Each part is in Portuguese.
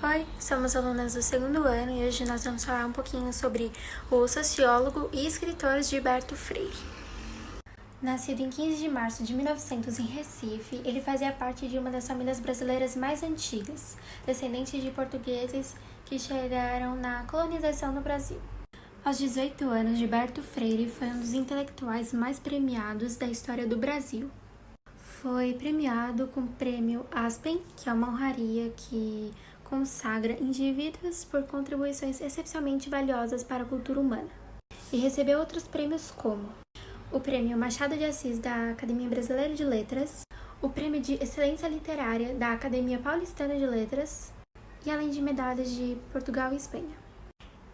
Oi, somos alunas do segundo ano e hoje nós vamos falar um pouquinho sobre o sociólogo e escritor Gilberto Freire. Nascido em 15 de março de 1900 em Recife, ele fazia parte de uma das famílias brasileiras mais antigas, descendentes de portugueses que chegaram na colonização no Brasil. Aos 18 anos, Gilberto Freire foi um dos intelectuais mais premiados da história do Brasil. Foi premiado com o prêmio Aspen, que é uma honraria que consagra indivíduos por contribuições excepcionalmente valiosas para a cultura humana. E recebeu outros prêmios como o Prêmio Machado de Assis da Academia Brasileira de Letras, o Prêmio de Excelência Literária da Academia Paulistana de Letras e além de medalhas de Portugal e Espanha.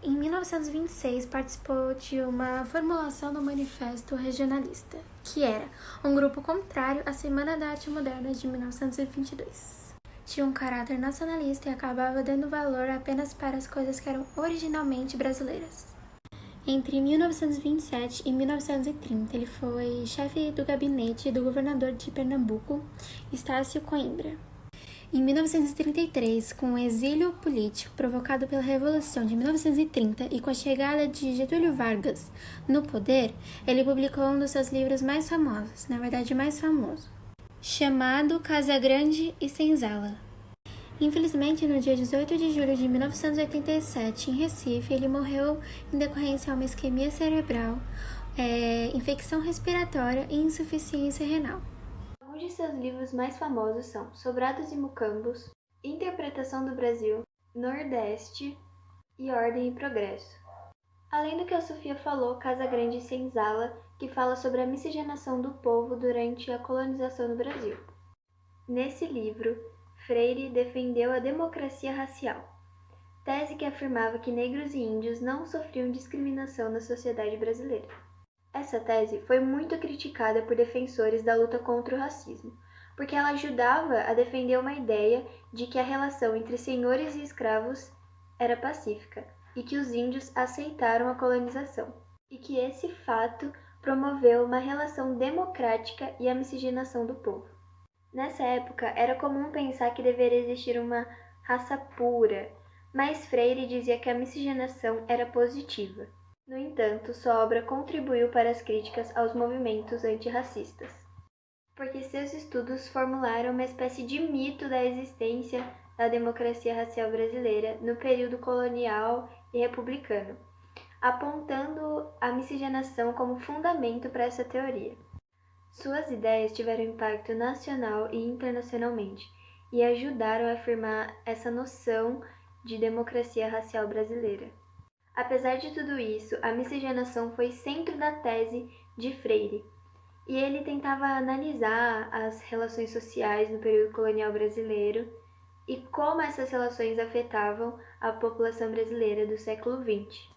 Em 1926, participou de uma formulação do Manifesto Regionalista, que era um grupo contrário à Semana da Arte Moderna de 1922. Tinha um caráter nacionalista e acabava dando valor apenas para as coisas que eram originalmente brasileiras. Entre 1927 e 1930, ele foi chefe do gabinete do governador de Pernambuco, Estácio Coimbra. Em 1933, com o exílio político provocado pela Revolução de 1930 e com a chegada de Getúlio Vargas no poder, ele publicou um dos seus livros mais famosos, na verdade mais famoso, chamado Casagrande e Senzala. Infelizmente, no dia 18 de julho de 1987, em Recife, ele morreu em decorrência a uma isquemia cerebral, infecção respiratória e insuficiência renal. Alguns de seus livros mais famosos são Sobrados e Mucambos, Interpretação do Brasil, Nordeste e Ordem e Progresso. Além do que a Sofia falou, Casagrande e Senzala, que fala sobre a miscigenação do povo durante a colonização no Brasil. Nesse livro, Freire defendeu a democracia racial, tese que afirmava que negros e índios não sofriam discriminação na sociedade brasileira. Essa tese foi muito criticada por defensores da luta contra o racismo, porque ela ajudava a defender uma ideia de que a relação entre senhores e escravos era pacífica e que os índios aceitaram a colonização, e que esse fato promoveu uma relação democrática e a miscigenação do povo. Nessa época, era comum pensar que deveria existir uma raça pura, mas Freire dizia que a miscigenação era positiva. No entanto, sua obra contribuiu para as críticas aos movimentos antirracistas, porque seus estudos formularam uma espécie de mito da existência da democracia racial brasileira no período colonial e republicano, apontando a miscigenação como fundamento para essa teoria. Suas ideias tiveram impacto nacional e internacionalmente e ajudaram a afirmar essa noção de democracia racial brasileira. Apesar de tudo isso, a miscigenação foi centro da tese de Freire, e ele tentava analisar as relações sociais no período colonial brasileiro e como essas relações afetavam a população brasileira do século XX.